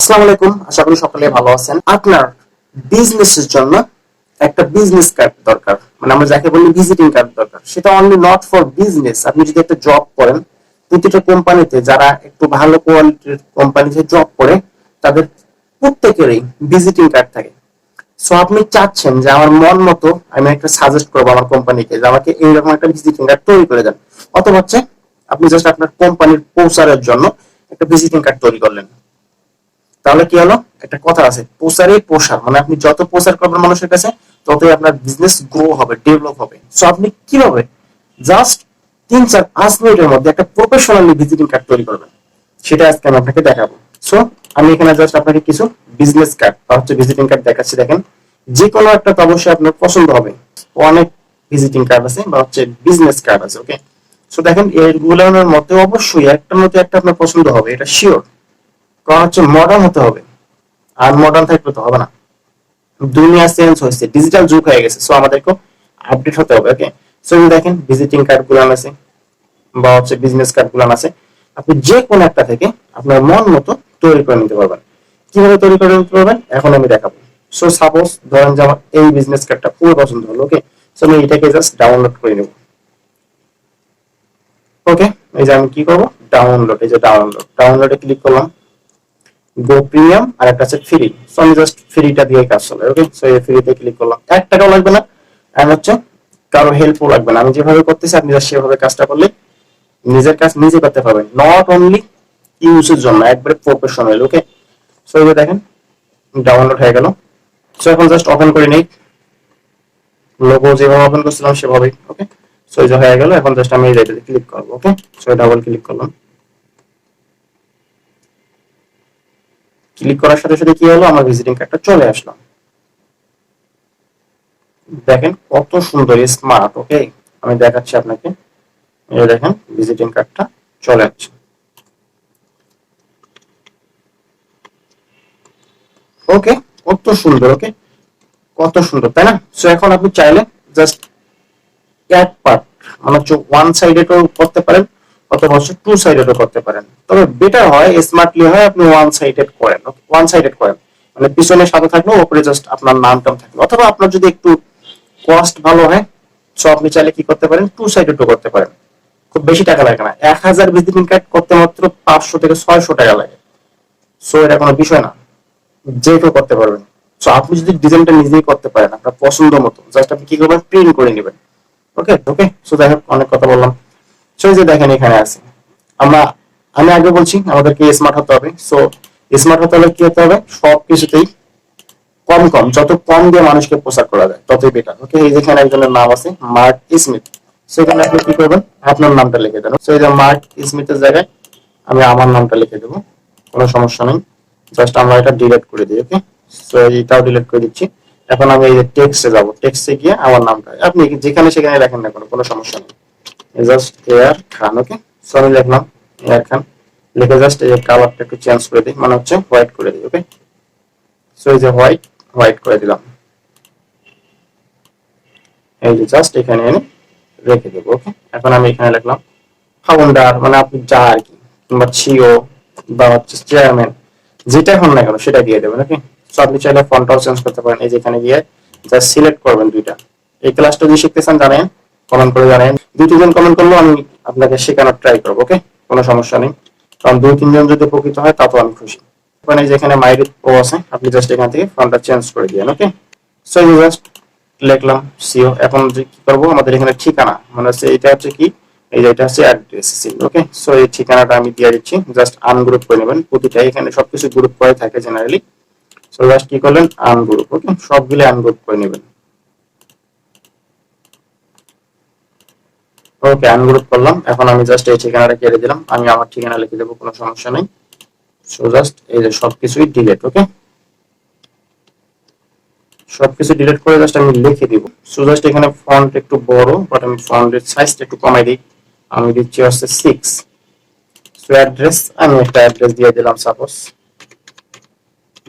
আসসালামু আলাইকুম, আশা করি সকলে ভালো আছেন। আপনার বিজনেসের জন্য একটা বিজনেস কার্ড দরকার, মানে আমরা যাকে বলি ভিজিটিং কার্ড দরকার। সেটা অনলি নট ফর বিজনেস। আপনি যদি একটা জব করেন, প্রতিটা কোম্পানিতে যারা একটু ভালো কোয়ালিটির কোম্পানিতে জব করে তাদের প্রত্যেকেরই ভিজিটিং কার্ড থাকে। সো আপনি চাচ্ছেন যে আমার মন মতো আমি একটা সাজেস্ট করবো আমার কোম্পানিকে যে আমাকে এইরকম একটা ভিজিটিং কার্ড তৈরি করে দেন, অথবা হচ্ছে আপনি জাস্ট আপনার কোম্পানির প্রচারের জন্য একটা ভিজিটিং কার্ড তৈরি করলেন। তাহলে কি হলো, একটা কথা আছে, প্রচারে প্রসার, মানে আপনি যত প্রচার করবেন মানুষের কাছে ততই আপনার বিজনেস গ্রো হবে, ডেভেলপ হবে। সো আপনি কিভাবে জাস্ট 3-4-5 মিনিটের মধ্যে একটা প্রফেশনালি ভিজিটিং কার্ড তৈরি করবেন সেটা আজকে আমি আপনাকে দেখাবো। সো আমি এখানে জাস্ট আপনাকে কিছু বিজনেস কার্ড বা হচ্ছে ভিজিটিং কার্ড দেখাচ্ছি। দেখেন, যে কোনো একটা তো অবশ্যই আপনার পছন্দ হবে। অনেক ভিজিটিং কার্ড আছে বা হচ্ছে বিজনেস কার্ড আছে। ওকে, সো দেখেন এগুলোর মধ্যে অবশ্যই একটার মধ্যে একটা আপনার পছন্দ হবে, এটা শিওর। কারণ হচ্ছে মডার্ন হতে হবে, আর মডার্ন থাকলে তো হবে না। দুনিয়া চেঞ্জ হয়েছে, ডিজিটাল যুগ হয়ে গেছে, সো আমাদেরকে আপডেট হতে হবে। ওকে, সো দেখেন ভিজিটিং কার্ড গুলো আছে বা হচ্ছে বিজনেস কার্ড গুলো আছে, আপনি যে কোনো একটা থেকে আপনার মন মতো তৈরি করে নিতে পারবেন। কিভাবে তৈরি করে নিতে পারবেন এখন আমি দেখাবো। সো সাপোজ ধরেন যে আমার এই বিজনেস কার্ডটা পুরো পছন্দ হলো। ওকে, সো আমি এটাকে জাস্ট ডাউনলোড করে নেব। ওকে, এই যে আমি কি করবো, ডাউনলোড, এই যে ডাউনলোডে ক্লিক করলাম। গো প্রিমিয়াম আর একটা আছে ফ্রি। সো আমি জাস্ট ফ্রিটা দিয়ে কাজ চলে। ওকে, সো এই ফ্রিতে ক্লিক করলাম, 1 টাকাও লাগবে না, আর হচ্ছে কারো হেল্পও লাগবে না। আমি যেভাবে করতেছি আপনি জাস্ট সেভাবে কাজটা করলে নিজের কাজ নিজে করতে পারবেন, নট অনলি ইউজের জন্য, একবারে প্রফেশনাল। ওকে, সো এই যে দেখেন ডাউনলোড হয়ে গেল। সো এখন জাস্ট ওপেন করে নেই, লোগো যেভাবে ওপেন করছিলাম সেভাবেই। ওকে, সো এই যে হয়ে গেল। এখন জাস্ট আমি এই জায়গাতে ক্লিক করবো। ওকে, সো ডাবল ক্লিক করলাম। ক্লিক করার সাথে সাথে কি হলো, আমার ভিজিটিং কার্ডটা চলে আসলো। দেখেন কত সুন্দর স্মার্ট। ওকে, আমি দেখাচ্ছি আপনাকে, এই দেখেন ভিজিটিং কার্ডটা চলে আসছে। ওকে, কত সুন্দর। ওকে, কত সুন্দর, তাই না? সো এখন আপনি চাইলে জাস্ট এক পার্ট, মানে হচ্ছে ওয়ান সাইডেডও করতে পারেন অথবা হচ্ছে টু সাইডেডও করতে পারেন। তবে বেটার হয়, স্মার্টলি হয় আপনি ওয়ান সাইডেড করেন। ওয়ান সাইডেড করেন মানে পিছনে সাদা থাকলো, উপরে জাস্ট আপনার নামটাম থাকলো। অথবা আপনার যদি একটু কস্ট ভালো হয়, সো আপনি চাইলে কি করতে পারেন, টু সাইডেডও করতে পারেন। খুব বেশি টাকা লাগে না, 1000 ভিজিটিং কার্ড করতে মাত্র 500 থেকে 600 টাকা লাগে। সো এটা কোনো বিষয় না, যে কেউ করতে পারবেন। সো আপনি যদি ডিজাইনটা নিজেই করতে পারেন আপনার পছন্দ মতো, জাস্ট আপনি কি করবেন, প্রিন্ট করে নেবেন। ওকে ওকে, সো যাই হোক, অনেক কথা বললাম। সো এই যে দেখেন এখানে আছে, আমরা আমি আগে বলছি আমাদেরকে স্মার্ট হতে হবে। সো স্মার্ট হতে হলে কি হতে হবে, সব কিছুতেই কম কম, যত কম দিয়ে মানুষকে প্রচার করা যায় ততই বেটার। ওকে, এই যেখানে একজনের নাম আছে মার্ক স্মিথ, সেখানে আপনি কি করবেন, আপনার নামটা লিখে দেন। সো এই যে মার্ক স্মিথের জায়গায় আমি আমার নামটা লিখে দেবো, কোনো সমস্যা নেই। জাস্ট আমরা এটা ডিলিট করে দিই। ওকে, সো এইটাও ডিলিট করে দিচ্ছি। এখন আমি এই যে টেক্সটে যাব, টেক্সটে গিয়ে আমার নামটা আপনি যেখানে সেখানে লেখেন না, কোনো সমস্যা নেই। জাস্ট এয়ার খান। ওকে, সো আমি লিখলাম এয়ার খান, লিখে জাস্ট এই কালারটা একটু চেঞ্জ করে দিই, মানে হচ্ছে হোয়াইট করে দিই। ওকে, সো এই যে হোয়াইট হোয়াইট করে দিলাম, এই যে জাস্ট এখানে এনে রেখে দেবো। ওকে, এখন আমি এখানে লিখলাম ফাউন্ডার, মানে আপনি যা আর কি, কিংবা সিও বা হচ্ছে চেয়ারম্যান, যেটা হন না কেন সেটা দিয়ে দেবেন। ওকে, সো আপনি চাইলে ফন্টটাও চেঞ্জ করতে পারেন। এই যে এখানে গিয়ে জাস্ট সিলেক্ট করবেন দুইটা। এই ক্লাসটা যদি শিখতে চান জানেন, কমেন্ট করে জানেন। 2-3 জন কমেন্ট করলেও আমি আপনাকে শেখানোর ট্রাই করবো। ওকে, কোনো সমস্যা নেই, কারণ 2-3 জন যদি উপকৃত হয় তা তো আমি খুশি। ওখানে যেখানে মাইরিট ও আছে আপনি জাস্ট এখান থেকে ফন্টটা চেঞ্জ করে দিবেন। ওকে, সো এই জাস্ট লিখলাম সিও। এখন যে কি করবো, আমাদের এখানে ঠিকানা, মানে হচ্ছে এটা হচ্ছে কি, এই যে এটা হচ্ছে অ্যাড্রেস। ওকে, সো এই ঠিকানাটা আমি দিয়ে দিচ্ছি, জাস্ট আনগ্রুপ করে নেবেন প্রতিটা, এখানে সবকিছু গ্রুপ করে থাকে জেনারেলি। সো জাস্ট কি করলেন, আনগ্রুপ। ওকে, সবগুলো আনগ্রুপ করে নেবেন। ওকে, আনগ্রুপ করলাম। এখন আমি জাস্ট এই ঠিকানাটা কেটে দিলাম, আমি আমার ঠিকানা লিখে দেবো, কোনো সমস্যা নেই। সো জাস্ট এই যে সবকিছুই ডিলিট। ওকে, সবকিছু ডিলিট করে জাস্ট আমি লিখে দিব। সো জাস্ট এখানে ফন্ট একটু বড়, বাট আমি ফন্টের সাইজটা একটু কমাই দিই, আমি দিচ্ছি হচ্ছে 6। সো অ্যাড্রেস, আমি একটা অ্যাড্রেস দিয়ে দিলাম সাপোজ।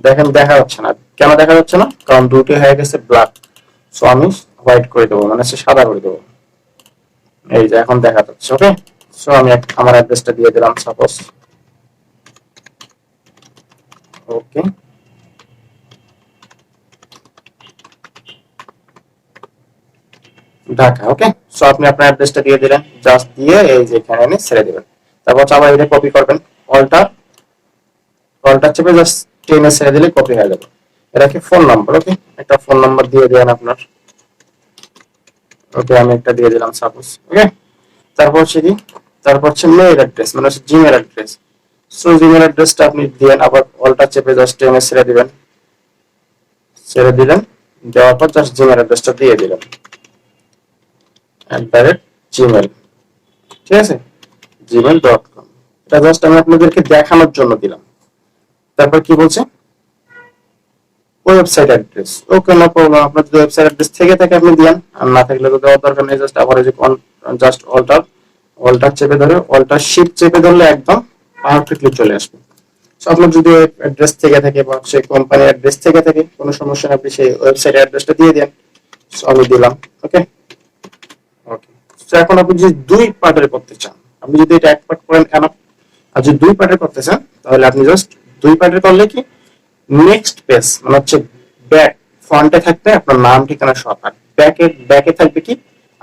দেখেন দেখা যাচ্ছে না, কেন দেখা যাচ্ছে না, কারণ দুটো হয়ে গেছে ব্ল্যাক। সো আমি হোয়াইট করে দেবো, মানে সাদা করে দেবো। এই যে এখন দেখা যাচ্ছে। ওকে, সো আমি আমার অ্যাড্রেসটা দিয়ে দিলাম সাপোজ। ওকে, ঢাকা। ওকে, সো আপনি আপনার অ্যাড্রেসটা দিয়ে দিলেন, জাস্ট দিয়ে এই যে এখানে এনে ছেড়ে দিবেন। তারপর আবার এটা কপি করবেন, অল্টার অল্টার চেপে জাস্ট টেনে ছেড়ে দিলে কপি হয়ে যাবে। এটা কি ফোন নাম্বার? ওকে, একটা ফোন নাম্বার দিয়ে দেন আপনার। ওকে, আমি একটা দিয়ে দিলাম সাপোজ। ওকে, তারপর হচ্ছে কি, তারপর হচ্ছে মেইল অ্যাড্রেস, মানে হচ্ছে জিমেল অ্যাড্রেস। সো জিমেল অ্যাড্রেসটা আপনি দিবেন, আবার অল্টার চেপে জাস্ট টেনে ছেড়ে দিবেন, ছেড়ে দিলেন। দেওয়ার পর জাস্ট জিমেল অ্যাড্রেসটা দিয়ে দিলেন, @gmail, ঠিক আছে, gmail.com। এটা জাস্ট আমি আপনাদেরকে দেখানোর জন্য দিলাম। তারপর কি বলছে, ওয়েবসাইট অ্যাড্রেস। ওকে, নো প্রবলেম, আপনার যদি ওয়েবসাইট অ্যাড্রেস থেকে থাকে আপনি দিন, আর না থাকলে তো দেওয়ার দরকার নেই। জাস্ট আবার এই যে জাস্ট অল্টার অল্টার চেপে ধরে, অল্টার শিফট চেপে ধরলে একদম পারফেক্টলি চলে আসবে। সো আপনার যদি অ্যাড্রেস থেকে থাকে বা সেই কোম্পানির অ্যাড্রেস থেকে থাকে, কোনো সমস্যা নেই, আপনি সেই ওয়েবসাইট অ্যাড্রেসটা দিয়ে দেন। সো আমি দিলাম। ওকে, ওকে। সো এখন আপনি যদি দুই পার্টের করতে চান, আপনি যদি এটা এক পার্ট করেন এনাফ, আর যদি দুই পার্টের করতে চান তাহলে আপনি জাস্ট দুই পার্টের করলে কি, নেক্সট পেজ মানে হচ্ছে ব্যাক, ফ্রন্টে থাকবে আপনার নাম ঠিকানা সব, আর ব্যাকে থাকবে কি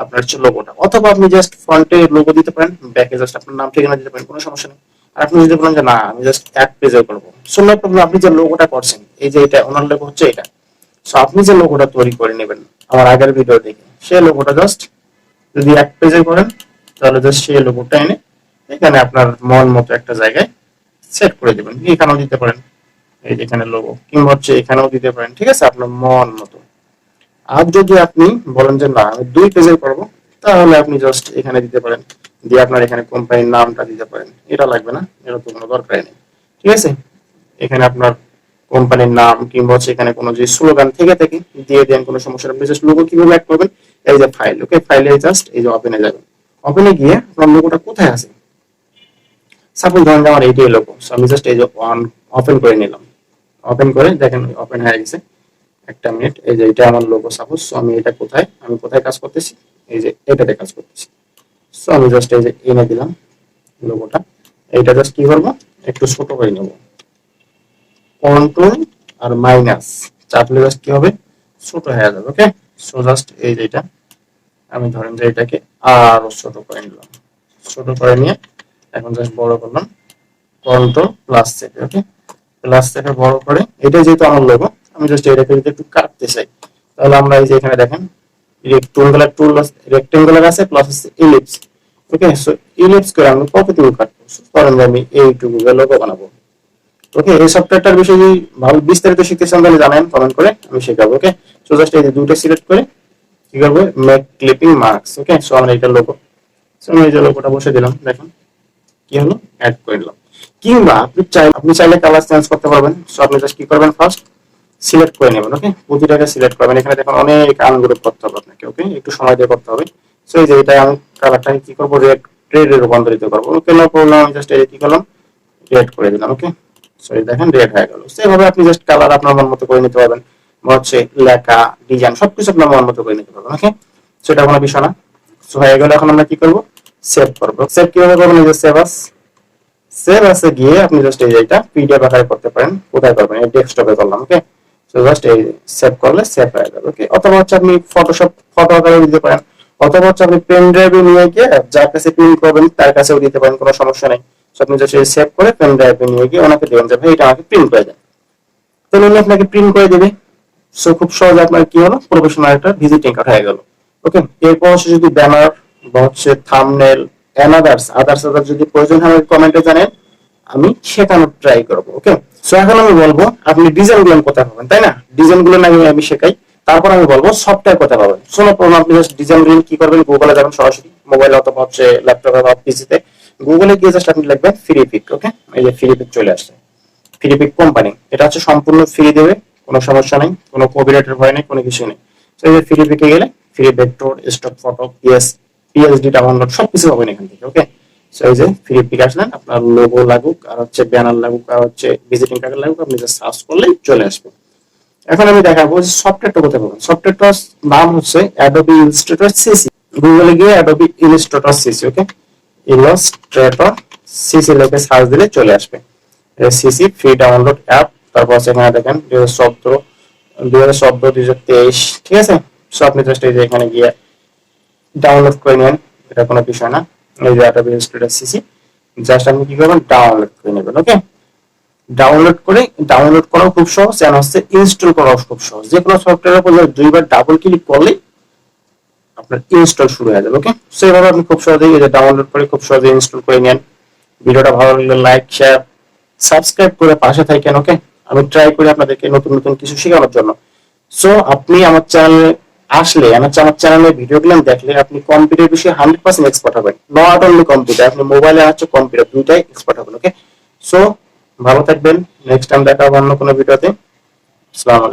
আপনার হচ্ছে লোগোটা। অথবা আপনি জাস্ট ফ্রন্টে লোগো দিতে পারেন, ব্যাকে জাস্ট আপনার নাম ঠিকানা দিতে পারেন, কোনো সমস্যা নেই। আর আপনি যদি বলেন যে না আমি জাস্ট এক পেজে করবো, সো নো প্রবলেম, আপনি যে লোগোটা করছেন, এই যে এটা ওনার লোগো হচ্ছে এটা, সো আপনি যে লোগোটা তৈরি করে নেবেন আমার আগের ভিডিও দেখে, সেই লোগোটা জাস্ট যদি এক পেজে করেন তাহলে জাস্ট সেই লোগোটা এনে এখানে আপনার মন মতো একটা জায়গায় সেট করে দিবেন। এখানেও দিতে পারেন, এই যেখানে লোগো, কিংবা হচ্ছে এখানেও দিতে পারেন, ঠিক আছে, আপনার মন মতো। আর যদি আপনি বলেন যে না আমি দুই পেজের করবো, তাহলে আপনি জাস্ট এখানে দিতে পারেন, দিয়ে আপনার এখানে কোম্পানির নামটা দিতে পারেন। এটা লাগবে না, এটা তো কোনো দরকারই নেই, ঠিক আছে। এখানে আপনার কোম্পানির নাম কিংবা হচ্ছে এখানে কোনো যে স্লোগান থেকে থাকে দিয়ে দেন, কোনো সমস্যা নেই। জাস্ট লোগো কিভাবে অ্যাড করবেন, এই যে ফাইল, ওকে, ফাইলে জাস্ট এই যে ওপেনে যাবেন, ওপেনে গিয়ে আপনার লোগোটা কোথায় আছে, সাপোজ ধরেন যে আমার এইটাই লোগো, সো আমি জাস্ট এই যে ওপেন করে নিলাম। ওপেন করে দেখেন ওপেন হয়ে গেছে। একটা মিনিট, এই যে এটা আমার লোগো সাপোজ, সো আমি এটা কোথায়, আমি কোথায় কাজ করতেছি, এই যে এটাতে কাজ করতেছি। সো আমি জাস্ট এই যে এনে দিলাম লোগোটা। এইটা জাস্ট কি করবো, একটু ছোট করে নেব, কন্ট্রোল আর মাইনাস চাপলে জাস্ট কি হবে, ছোট হয়ে যাবে। ওকে, সো জাস্ট এই যে এটা আমি ধরেন যে এটাকে আরো ছোট করে নিলাম, ছোট করে নিয়ে এখন জাস্ট বড় করলাম, কন্ট্রোল প্লাস চেপে। ওকে, প্লাস চেপে বড় করে, এটা যেহেতু আমার লোগো, আমি জাস্ট এটাকে যদি একটু কাটতে চাই, তাহলে আমরা এই যে এখানে দেখেন রেক্টেঙ্গুলার আছে প্লাস আছে ইলিপস। ওকে, সো ইলিপস করে আমি কতটুকু কাটবো, ধরেন যে আমি এইটুকু লোগো বানাবো। ওকে, এই সফটওয়্যারটার বিষয়ে যদি ভালো বিস্তারিত শিখতে চান তাহলে জানেন, কমেন্ট করে আমি শেখাবো। ওকে, সো জাস্ট এই যে দুটো সিলেক্ট করে কি করবো, মেক ক্লিপিং মার্কস। ওকে, সো আমরা এটা লোগো, সো আমি এই যে লোগোটা বসে দিলাম, দেখুন কি হলো, অ্যাড করে দিলাম। কিংবা আপনি চাইলে কালার চেঞ্জ করতে পারবেন। সো আপনি জাস্ট কি করবেন, ফার্স্ট সিলেক্ট করে নেবেন। ওকে, প্রতিটাকে সিলেক্ট করবেন, এখানে দেখুন অনেক আনগ্রুপ করতে হবে আপনাকে। ওকে, একটু সময় দিয়ে করতে হবে। সো এই যে এটা আমি কালারটাকে কি করবো, রেডে রূপান্তরিত করবো। ওকে, নো প্রবলেম, আমি জাস্ট এই কি করলাম, রেড করে দিলাম। ওকে, সো এই দেখেন রেড হয়ে গেল। সেভাবে আপনি জাস্ট কালার আপনার মন মতো করে নিতে পারবেন, বা হচ্ছে লেখা ডিজাইন সবকিছু আপনার মন মতো করে নিতে পারবেন। ওকে, সো এটা কোনো বিষয় না। সো হয়ে গেল, এখন আমরা কি করবো, সেভ করবো। সেভ কিভাবে করবেন, এই যে সেভ আসে গিয়ে আপনি জাস্ট এই এটা পিডিএফ আকারে করতে পারেন। কোথায় করবেন, এই ডেস্কটপে করলাম। ওকে, সো জাস্ট এই সেভ করলে সেভ হয়ে যাবে। ওকে, অথবা হচ্ছে আপনি ফটোশপ ফটো আকারে দিতে পারেন, অথবা হচ্ছে আপনি পেন ড্রাইভে নিয়ে গিয়ে যার কাছে প্রিন্ট করবেন তার কাছেও দিতে পারেন, কোনো সমস্যা নেই। সো আপনি জাস্ট সেভ করে পেন ড্রাইভে নিয়ে গিয়ে ওনাকে দেবেন যে ভাই এটা আমাকে প্রিন্ট করে দেন, তো উনি আপনাকে প্রিন্ট করে দেবে। সো খুব সহজে আপনার কি হলো, প্রফেশনাল একটা ভিজিটিং কার্ড হয়ে গেল। ওকে, এরপর হচ্ছে যদি ব্যানার বা হচ্ছে থাম্বনেল এন্ড আদার্স যদি প্রয়োজন হয় কমেন্টে জানেন, আমি শেখানোর ট্রাই করবো। ওকে, সো এখন আমি বলবো আপনি ডিজাইন গুলো কোথায় পাবেন, তাই না, ডিজাইন গুলো আমি শেখাই, তারপর আমি বলবো সফটওয়্যার কোথায় পাবেন। শোনো প্রথমে আপনি জাস্ট ডিজাইন গুলো কি করবেন, গুগলে যাবেন সরাসরি, মোবাইলে অথবা হচ্ছে ল্যাপটপে বা পিসিতে, গুগলে গিয়ে জাস্ট আপনি লিখবেন ফ্রি পিক। ওকে, এই যে ফ্রি পিক চলে আসছে, ফ্রি পিক কোম্পানি, এটা হচ্ছে সম্পূর্ণ ফ্রি দেবে, কোনো সমস্যা নেই, কোনো কপিরাইটের ভয় নেই, কোনো কিছু নেই। তো এই যে ফ্রি পিকে গেলে free vector, stock photo, PSD download সবকিছু পাবেন এখান থেকে। ওকে, সো এই যে ফ্রি পিক আসলেন, আপনার লোগো লাগুক আর হচ্ছে ব্যানার লাগুক আর হচ্ছে ভিজিটিং কার্ড লাগুক, আপনি জাস্ট সার্চ করলেই চলে আসবে। এখন আমি দেখাবো যে সফটওয়্যারটা কোথায় পাবেন। সফটওয়্যারটার নাম হচ্ছে অ্যাডোবি ইলাস্ট্রেটর সিসি। গুগলে গিয়ে অ্যাডোবি ইলাস্ট্রেটর সিসি, ওকে, ইলাস্ট্রেটর সিসি লিখে সার্চ দিলে চলে আসবে। সিসি ফ্রি ডাউনলোড অ্যাপ তারপর আছে এখানে দেখেন 2017, 2023, ঠিক আছে। সো আপনি জাস্ট এই যে এখানে গিয়ে ডাউনলোড করে নেন, এটা কোনো বিষয় না। এই যে একটা ইলাস্ট্রেটর সিসি, জাস্ট আপনি কি করবেন, ডাউনলোড করে নেবেন। ওকে, ডাউনলোড করাও খুব সহজ, এন্ড হচ্ছে ইনস্টল করাও খুব সহজ। যে কোনো সফটওয়্যারের উপর দুইবার ডাবল ক্লিক করলে আপনার ইনস্টল শুরু হয়ে যাবে। ওকে, সো এইভাবে আপনি খুব সহজেই এই যে ডাউনলোড করে খুব সহজেই ইনস্টল করে নেন। ভিডিওটা ভালো লাগলে লাইক, শেয়ার, সাবস্ক্রাইব করে পাশে থাকেন। ওকে, আমি ট্রাই করি আপনাদেরকে নতুন নতুন কিছু শেখানোর জন্য। সো আপনি আমার চ্যানেলে আসলে, আমার চ্যানেলের ভিডিওগুলো দেখলে আপনি কম্পিউটার বিষয়ে 100% এক্সপার্ট হবেন। নট অনলি কম্পিউটার, আপনি মোবাইলে হচ্ছে কম্পিউটার দুইটাই এক্সপার্ট হবেন। ওকে, সো ভালো থাকবেন, নেক্সট টাইম দেখা হবে অন্য কোনো ভিডিওতে। আসসালামু আলাইকুম।